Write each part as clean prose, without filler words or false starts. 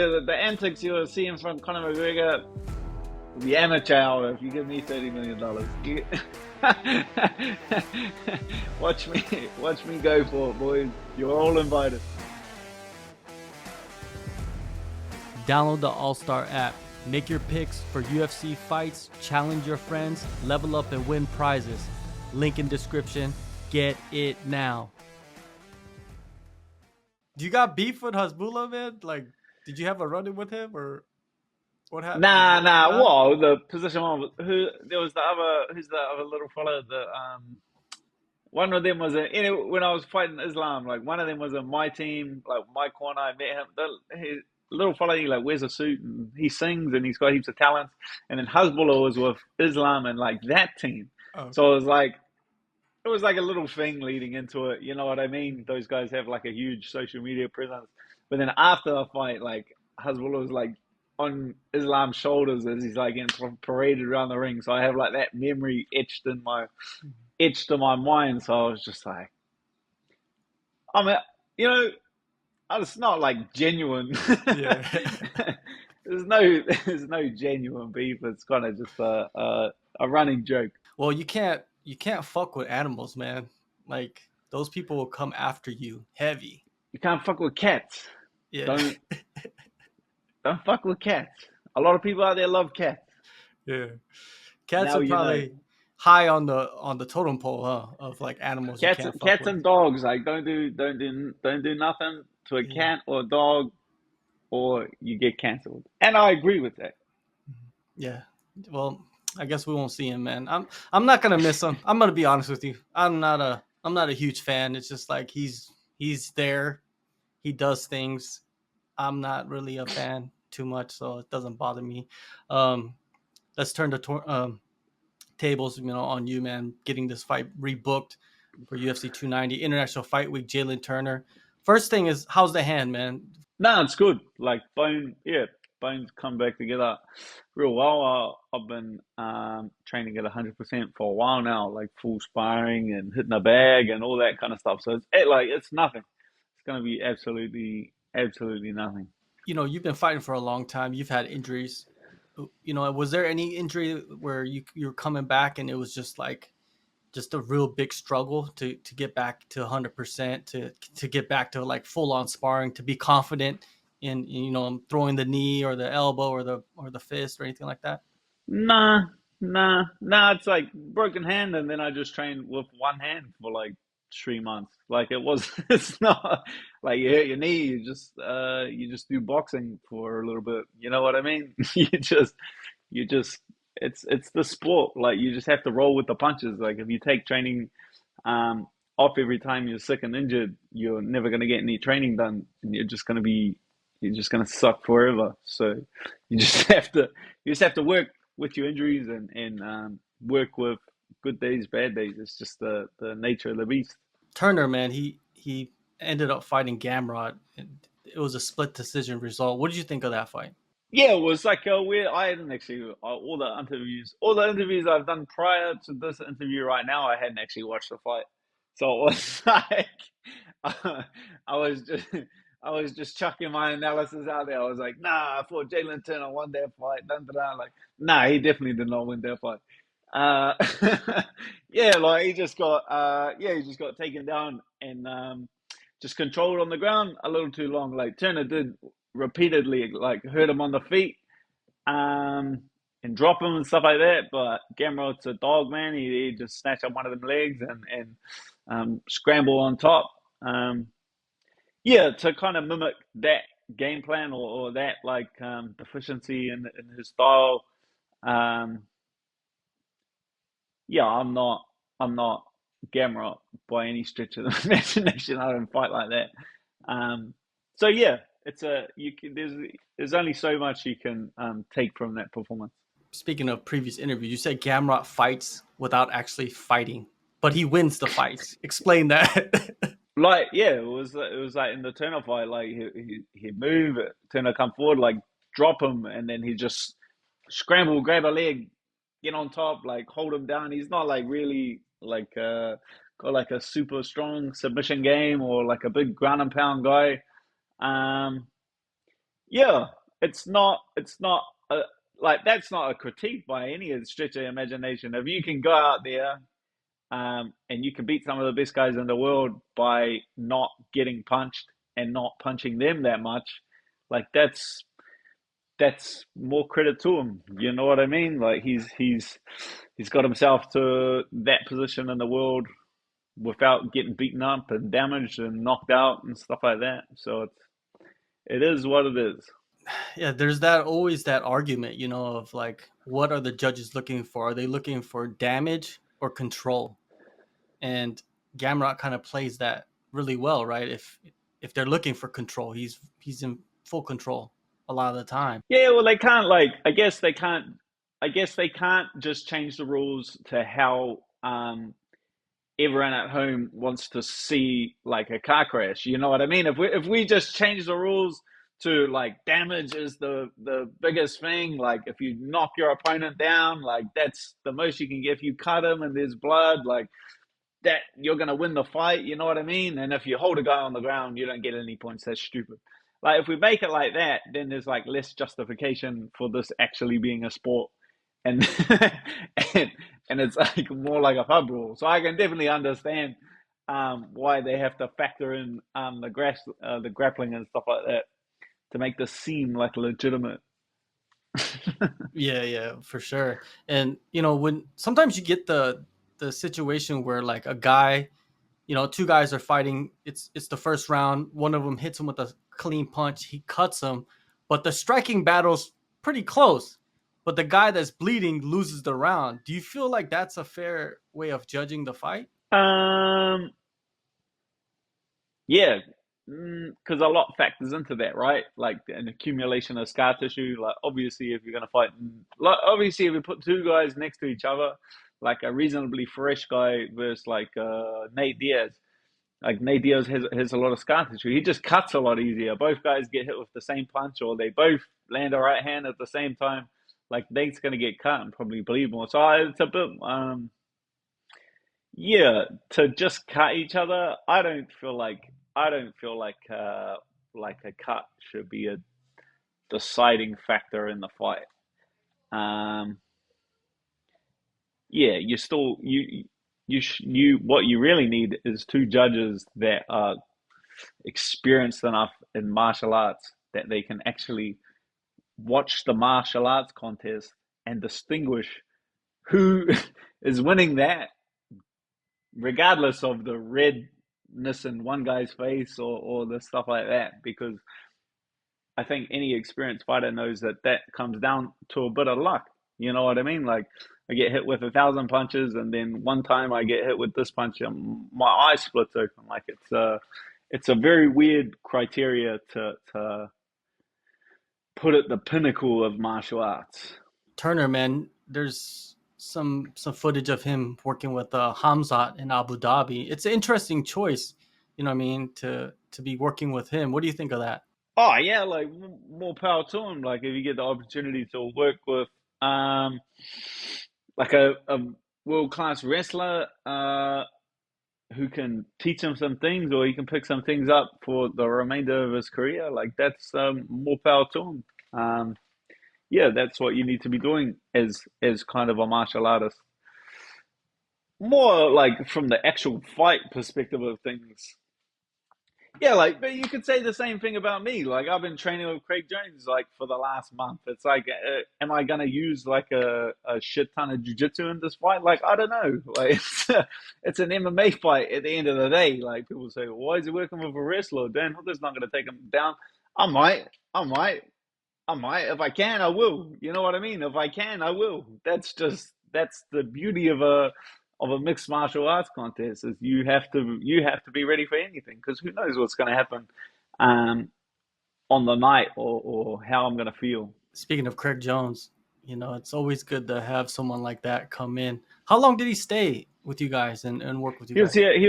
the antics you're seeing from Conor McGregor, the amateur hour. If you give me $30 million, watch me go for it, boys. You're all invited. Download the AllStar app. Make your picks for UFC fights, challenge your friends, level up and win prizes. Link in description. Get it now. Do you got beef with Hasbulla, man? Like, did you have a run-in with him, or what happened? Nah. Whoa, the position one. There was the other. Who's the other little fellow? One of them was when I was fighting Islam. Like one of them was in my team, like my corner. I met him. He little fella, he like wears a suit and he sings and he's got heaps of talents. And then Hasbulla was with Islam and like that team. Oh. So it was like a little thing leading into it. You know what I mean? Those guys have like a huge social media presence. But then after the fight, like Hasbulla was like on Islam's shoulders as he's like getting paraded around the ring. So I have like that memory etched in my mind. So I was just like, I mean, you know, it's not like genuine. Yeah. There's no genuine beef. It's kind of just a running joke. Well, you can't fuck with animals, man. Like those people will come after you heavy. You can't fuck with cats. Yeah. Don't fuck with cats. A lot of people out there love cats. Yeah. Cats Now are probably high on the totem pole, huh? Of like animals. Cats with. and dogs. Like don't do nothing to a cat or a dog, or you get cancelled. And I agree with that. Yeah. Well, I guess we won't see him, man. I'm not gonna miss him. I'm gonna be honest with you. I'm not a huge fan. It's just like he's there. He does things. I'm not really a fan too much, so it doesn't bother me. Let's turn the tables, on you, man. Getting this fight rebooked for UFC 290 International Fight Week. Jalin Turner. First thing is, how's the hand, man? No, it's good. Like bones come back together real well. I've been training at 100% for a while now, like full sparring and hitting a bag and all that kind of stuff. So it's nothing. It's gonna be absolutely nothing. You've been fighting for a long time. You've had injuries. Was there any injury where you're coming back and it was just a real big struggle to get back to 100%, to get back to like full on sparring, to be confident in throwing the knee or the elbow or the fist or anything like that? Nah. It's like broken hand, and then I just trained with one hand for like 3 months. Like it's not like you hurt your knee. You just do boxing for a little bit. You know what I mean? It's the sport. Like you just have to roll with the punches. Like if you take training off every time you're sick and injured, you're never gonna get any training done, and you're just gonna suck forever. So you just have to work with your injuries and work with good days, bad days. It's just the nature of the beast. Turner, man, he ended up fighting Gamrot. It was a split decision result. What did you think of that fight? Yeah, it was like a weird. I hadn't actually all the interviews I've done prior to this interview right now. I hadn't actually watched the fight, so it was like I was just chucking my analysis out there. I was like, nah, I thought Jalin Turner won that fight. Like, nah, he definitely did not win that fight. Yeah, like he just got taken down and just controlled on the ground a little too long. Like Turner did repeatedly like hurt him on the feet and drop him and stuff like that. But Gamrot's a dog, man. He just snatched up one of them legs and scramble on top. Yeah, to kind of mimic that game plan or that like deficiency in his style. Yeah, I'm not Gamrot by any stretch of the imagination. I don't fight like that. So yeah, there's only so much you can take from that performance. Speaking of previous interviews, you said Gamrot fights without actually fighting, but he wins the fights. Explain that. Like, yeah, it was like in the Turner fight, like he'd move, Turner come forward, like drop him, and then he just scramble, grab a leg, get on top, like hold him down. He's not like really like got like a super strong submission game or like a big ground and pound guy. Yeah, it's not a, like that's not a critique by any stretch of the imagination. If you can go out there and you can beat some of the best guys in the world by not getting punched and not punching them that much, like that's more credit to him. You know what I mean? Like he's got himself to that position in the world without getting beaten up and damaged and knocked out and stuff like that. So it is what it is. Yeah, there's that always that argument, of like, what are the judges looking for? Are they looking for damage or control? And Gamrot kind of plays that really well, right? If they're looking for control, he's in full control a lot of the time. Yeah, well, they can't like. I guess they can't. I guess they can't just change the rules to how everyone at home wants to see like a car crash. You know what I mean? If we just change the rules to like damage is the biggest thing. Like if you knock your opponent down, like that's the most you can get. If you cut him and there's blood, like that you're gonna win the fight. You know what I mean? And if you hold a guy on the ground, you don't get any points. That's stupid. Like if we make it like that, then there's like less justification for this actually being a sport, and and, and it's like more like a pub rule. So I can definitely understand why they have to factor in the grappling and stuff like that to make this seem like legitimate. Yeah, yeah, for sure. And when sometimes you get the situation where like a guy, two guys are fighting. It's the first round. One of them hits him with a clean punch. He cuts him, but the striking battle's pretty close. But the guy that's bleeding loses the round. Do you feel like that's a fair way of judging the fight? um, Yeah, because a lot factors into that, right? Like an accumulation of scar tissue. Like obviously, if you're gonna fight, like obviously, if you put two guys next to each other, like a reasonably fresh guy versus like Nate Diaz, like Nate Diaz has a lot of scar tissue. He just cuts a lot easier. Both guys get hit with the same punch, or they both land a right hand at the same time. Like Nate's gonna get cut and probably bleed more. So it's a bit. Yeah, to just cut each other, I don't feel like a cut should be a deciding factor in the fight. Um, yeah, you still you what you really need is two judges that are experienced enough in martial arts that they can actually watch the martial arts contest and distinguish who is winning that regardless of the redness in one guy's face or the stuff like that, because I think any experienced fighter knows that that comes down to a bit of luck. You know what I mean? Like I get hit with 1,000 punches, and then one time I get hit with this punch, and my eye splits open. Like it's a very weird criteria to put at the pinnacle of martial arts. Turner, man, there's some footage of him working with Hamzat in Abu Dhabi. It's an interesting choice, you know what I mean, to be working with him. What do you think of that? Oh yeah, like more power to him. Like if you get the opportunity to work with um like a world class wrestler who can teach him some things, or he can pick some things up for the remainder of his career, like that's more power to him. Yeah, that's what you need to be doing as kind of a martial artist. More like from the actual fight perspective of things. Yeah, like, but you could say the same thing about me. Like, I've been training with Craig Jones like for the last month. It's like, am I gonna use like a shit ton of jujitsu in this fight? Like, I don't know. Like, it's an MMA fight at the end of the day. Like, people say, well, why is he working with a wrestler? Dan Hooker's not gonna take him down. I might, I might, I might. If I can, I will. You know what I mean? If I can, I will. That's the beauty of a mixed martial arts contest is you have to be ready for anything, because who knows what's going to happen um, on the night, or how I'm going to feel. Speaking of Craig Jones, it's always good to have someone like that come in. How long did he stay with you guys and work with you He was guys? here. He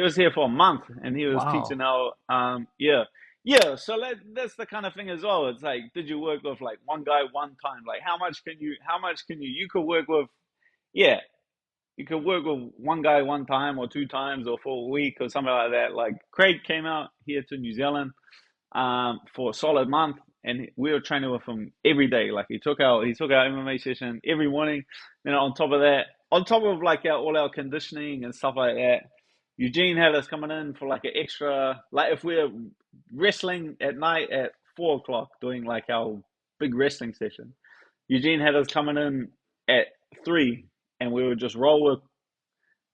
was here for a month, and he was Wow. teaching our. Yeah, yeah. So that's the kind of thing as well. It's like, did you work with like one guy one time? Like, how much can you? How much can you? You could work with. Yeah, you could work with one guy one time or two times or for a week or something like that. Like Craig came out here to New Zealand for a solid month, and we were training with him every day. Like he took our MMA session every morning. Then on top of that, on top of like all our conditioning and stuff like that, Eugene had us coming in for like an extra, like if we're wrestling at night at 4 o'clock doing like our big wrestling session. Eugene had us coming in at 3, and we would just roll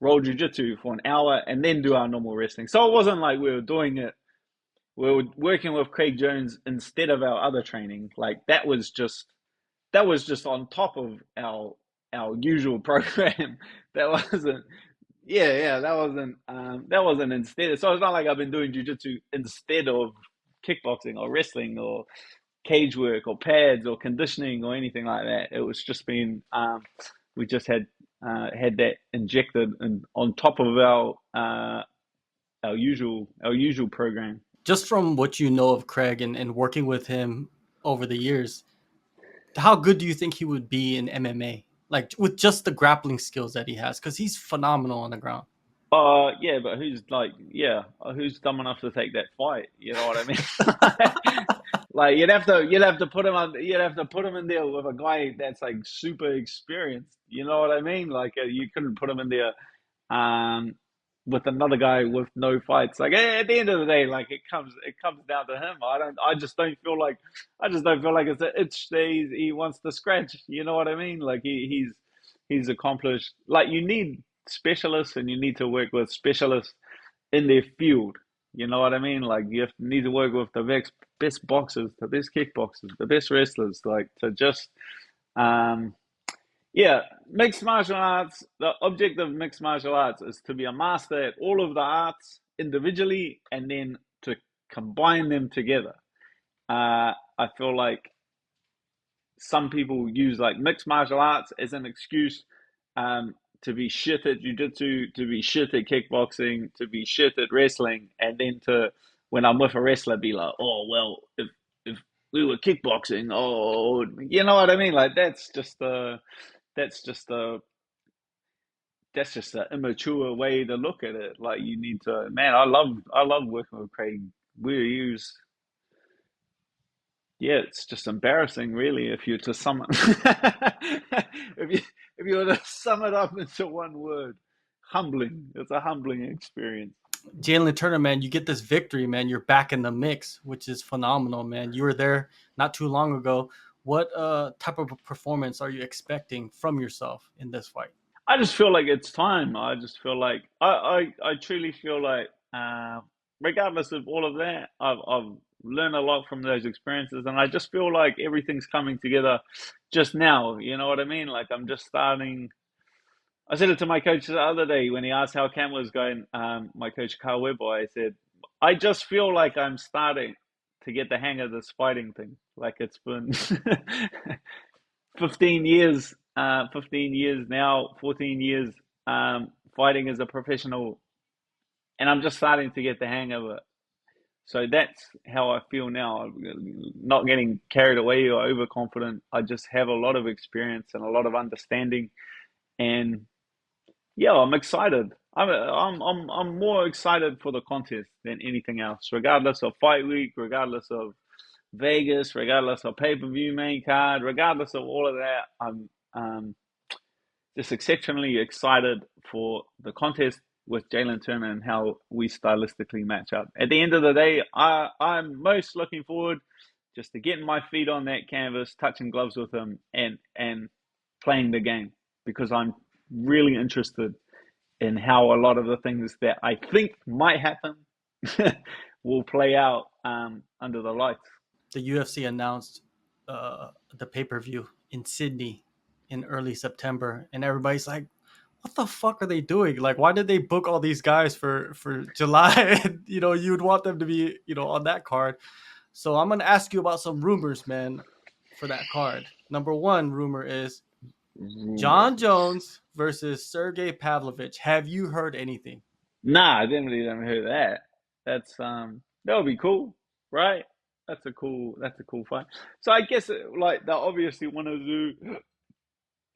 jujitsu for an hour and then do our normal wrestling. So it wasn't like we were doing it. We were working with Craig Jones instead of our other training. Like that was just on top of our usual program. That wasn't. Yeah, that wasn't instead. So it's not like I've been doing jujitsu instead of kickboxing or wrestling or cage work or pads or conditioning or anything like that. It was just been we just had that injected and on top of our usual program. Just from what you know of Craig and working with him over the years, how good do you think he would be in MMA? Like with just the grappling skills that he has, because he's phenomenal on the ground. Yeah, but who's dumb enough to take that fight? You know what I mean? Like you'd have to put him in there with a guy that's like super experienced. You know what I mean? Like you couldn't put him in there um, with another guy with no fights. Like at the end of the day, like it comes down to him. I just don't feel like it's an itch that he wants to scratch. You know what I mean? Like he's accomplished. Like you need specialists, and you need to work with specialists in their field. You know what I mean? Like need to work with the best boxers, the best kickboxers, the best wrestlers. Like to just um, yeah, mixed martial arts. The object of mixed martial arts is to be a master at all of the arts individually, and then to combine them together. I feel like some people use like mixed martial arts as an excuse to be shit at jujitsu, to be shit at kickboxing, to be shit at wrestling, and then to when I'm with a wrestler, be like, oh well, if we were kickboxing, oh, you know what I mean? Like that's just a that's just an immature way to look at it. Like you need to, man. I love working with Craig. We use Yeah, it's just embarrassing, really, if you to sum it, if you were to sum it up into one word, humbling. It's a humbling experience. Jalin Turner, man, you get this victory, man. You're back in the mix, which is phenomenal, man. You were there not too long ago. What type of a performance are you expecting from yourself in this fight? I just feel like it's time. I just feel like I truly feel like, regardless of all of that, I've learned a lot from those experiences, and I just feel like everything's coming together just now. You know what I mean? Like I'm just starting. I said it to my coach the other day when he asked how Cam was going. My coach Carl Webber, I said, I just feel like I'm starting to get the hang of this fighting thing. Like it's been 15 years now, 14 years fighting as a professional, and I'm just starting to get the hang of it. So that's how I feel now. I'm not getting carried away or overconfident. I just have a lot of experience and a lot of understanding, and yeah, I'm excited. I'm more excited for the contest than anything else, regardless of fight week, regardless of Vegas, regardless of pay-per-view main card, regardless of all of that. I'm just exceptionally excited for the contest with Jalin Turner and how we stylistically match up. At the end of the day, I'm most looking forward just to getting my feet on that canvas, touching gloves with him, and playing the game, because I'm really interested in how a lot of the things that I think might happen will play out under the lights. The UFC announced the pay per view in Sydney in early September, and everybody's like, "What the fuck are they doing? Like, why did they book all these guys for July? And, you'd want them to be on that card." So I'm gonna ask you about some rumors, man, for that card. Number one rumor is John Rumors. Jones versus Sergey Pavlovich. Have you heard anything? Nah, I didn't really ever hear that. That's that would be cool, right? That's a cool fight. So I guess like they obviously want to do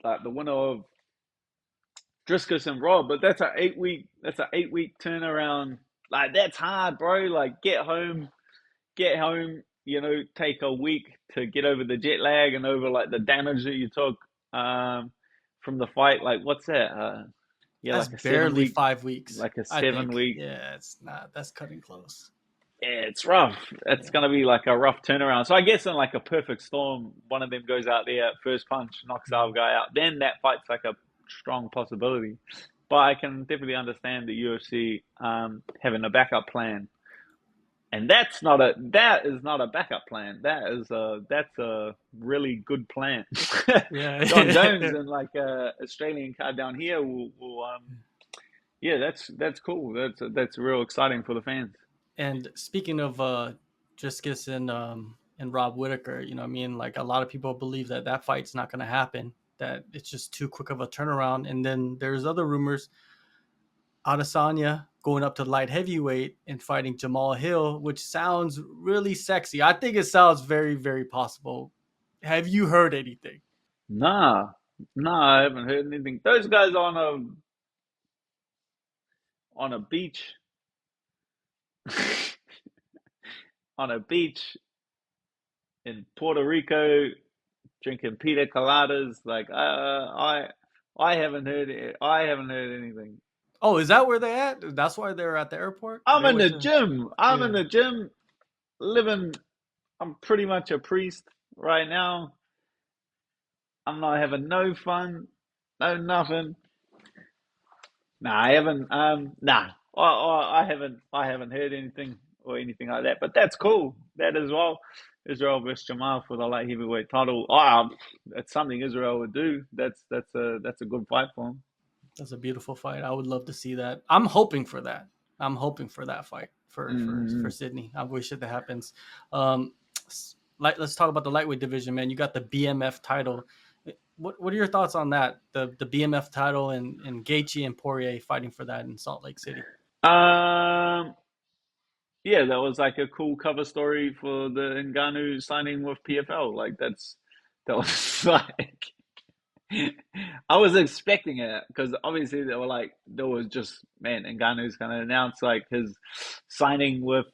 like the winner of Driscus and Rob, but that's an 8 week turnaround. Like that's hard, bro. Like get home, take a week to get over the jet lag and over like the damage that you took from the fight. Like, what's that? Yeah, That's like a seven barely week, 5 weeks, like a I seven think. week. Yeah, it's not. That's cutting close. Yeah, it's rough. It's Yeah. gonna be like a rough turnaround. So I guess in like a perfect storm, one of them goes out there, first punch knocks the other guy out. Then that fight's like a strong possibility. But I can definitely understand the UFC having a backup plan, and that is not a backup plan. That's a really good plan. John Jones Yeah. and like Australian card down here will yeah, that's cool. That's real exciting for the fans. And speaking of Driscus and Rob Whitaker, I mean, like a lot of people believe that that fight's not going to happen. That it's just too quick of a turnaround. And then there's other rumors: Adesanya going up to light heavyweight and fighting Jamal Hill, which sounds really sexy. I think it sounds very, very possible. Have you heard anything? Nah, nah, I haven't heard anything. Those guys on a beach on a beach in Puerto Rico drinking pina coladas. Like I haven't heard it. I haven't heard anything. Oh, is that where they at? That's why they're at the airport. I'm They in went the to. gym. I'm in Yeah. the gym living. I'm pretty much a priest right now. I'm not having no fun, no nothing. Nah, I haven't. Nah, I haven't heard anything or anything like that. But that's cool. That as well. Israel versus Jamal for the light heavyweight title. That's something Israel would do. That's a good fight for him. That's a beautiful fight. I would love to see that. I'm hoping for that. I'm hoping for that fight for Mm-hmm. Sydney. I wish it happens. Um, let's talk about the lightweight division, man. You got the BMF title. What are your thoughts on that? The BMF title and Gaethje and Poirier fighting for that in Salt Lake City. Um, yeah, that was like a cool cover story for the Ngannou signing with PFL. Like that was like I was expecting it because obviously they were like there was just man Ngannou's going to announce like his signing with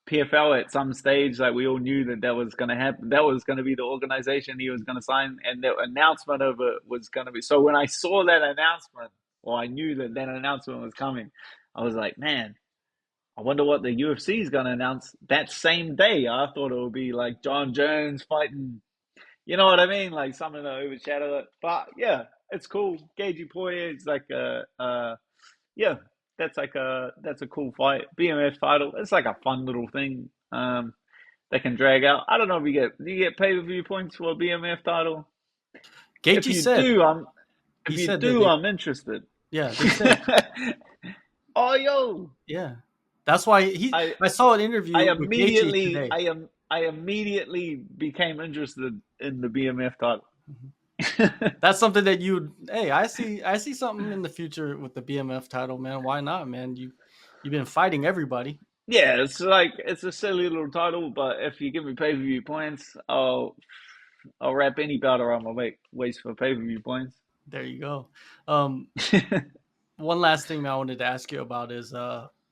PFL at some stage. Like we all knew that was going to happen. That was going to be the organization he was going to sign, and the announcement of it was going to be. So when I saw that announcement, or I knew that announcement was coming, I was like, man, I wonder what the UFC is going to announce that same day. I thought it would be like John Jones fighting. You know what I mean? Like something to overshadow it. But yeah, it's cool. Gaethje Poirier is like yeah, that's a cool fight. BMF title. It's like a fun little thing. They can drag out. I don't know if do you get pay per view points for a BMF title? If Gaethje you said do, he said that they I'm interested. yeah they said Oh yo, yeah. That's why I I saw an interview with Gaethje today. I immediately became interested in the BMF title. Mhm. That's something that hey, I see something in the future with the BMF title, man. Why not, man? You've been fighting everybody. Yeah, it's like it's a silly little title, but if you give me pay per view points, I'll wrap any belt around my waist for pay per view points. There you go. Um, one last thing I wanted to ask you about is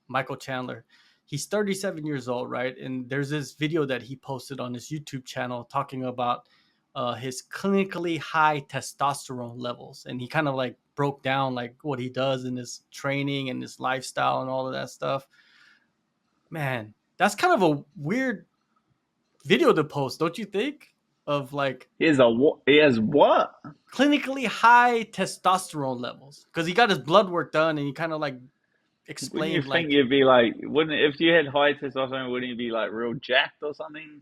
Michael Chandler. He's 37 years old, right? And there's this video that he posted on his YouTube channel talking about his clinically high testosterone levels, and he kind of like broke down like what he does in his training and his lifestyle and all of that stuff. Man, that's kind of a weird video to post, don't you think? Of like He has what? clinically high testosterone levels because he got his blood work done and he kind of like Wouldn't you explained think like you'd be like, wouldn't if you had high testosterone, wouldn't you be like real jacked or something?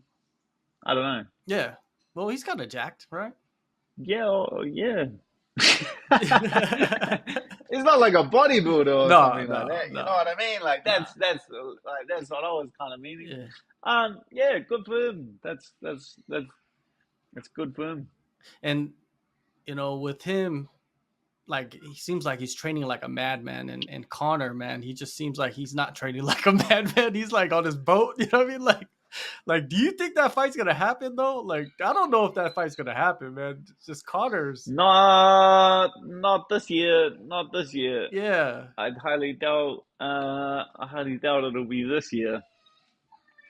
I don't know. yeah, well he's kind of jacked, right? Yeah, yeah. No, It's not like a bodybuilder or something like no, that. You know no, what I mean? Like no. that's what I was kind of meaning. Yeah, Yeah, good for him. That's good for him. and with him, like he seems like he's training like a madman, and Connor, man, he just seems like he's not training like a madman. He's like on his boat, you know what I mean? Like, do you think that fight's gonna happen though? Like, I don't know if that fight's gonna happen, man. It's just Connor's. Not this year. Not this year. Yeah, I highly doubt it'll be this year.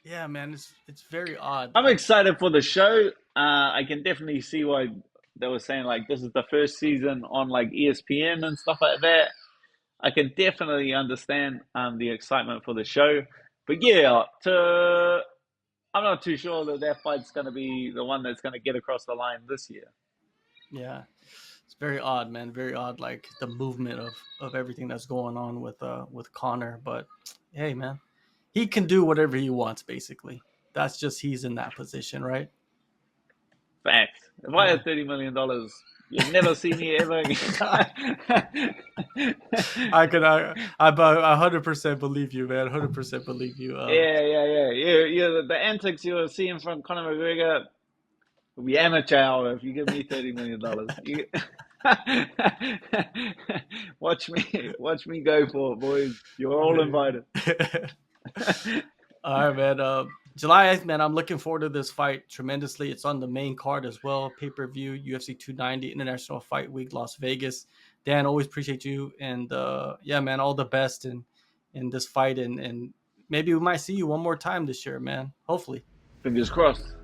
Yeah, man, it's very odd. I'm Like, excited for the show. I can definitely see why they were saying like this is the first season on like ESPN and stuff like that. I can definitely understand the excitement for the show, but yeah, I'm not too sure that that fight's going to be the one that's going to get across the line this year. yeah, it's very odd, man. Very odd. Like the movement of everything that's going on with Connor. But hey, man, he can do whatever he wants. Basically, that's just he's in that position, right? Fact. If I Yeah. had $30 million, you'd never see me ever again. I 100% believe you, man. 100% believe you. Yeah. The antics you were seeing from Conor McGregor will be amateur hour if you give me $30 million. Watch me go for it, boys. You're all invited. All right, man. July 8th, man. I'm looking forward to this fight tremendously. It's on the main card as well. Pay per view, UFC 290, International Fight Week, Las Vegas. Dan, always appreciate you. And yeah, man, all the best in this fight. And maybe we might see you one more time this year, man. Hopefully. Fingers crossed.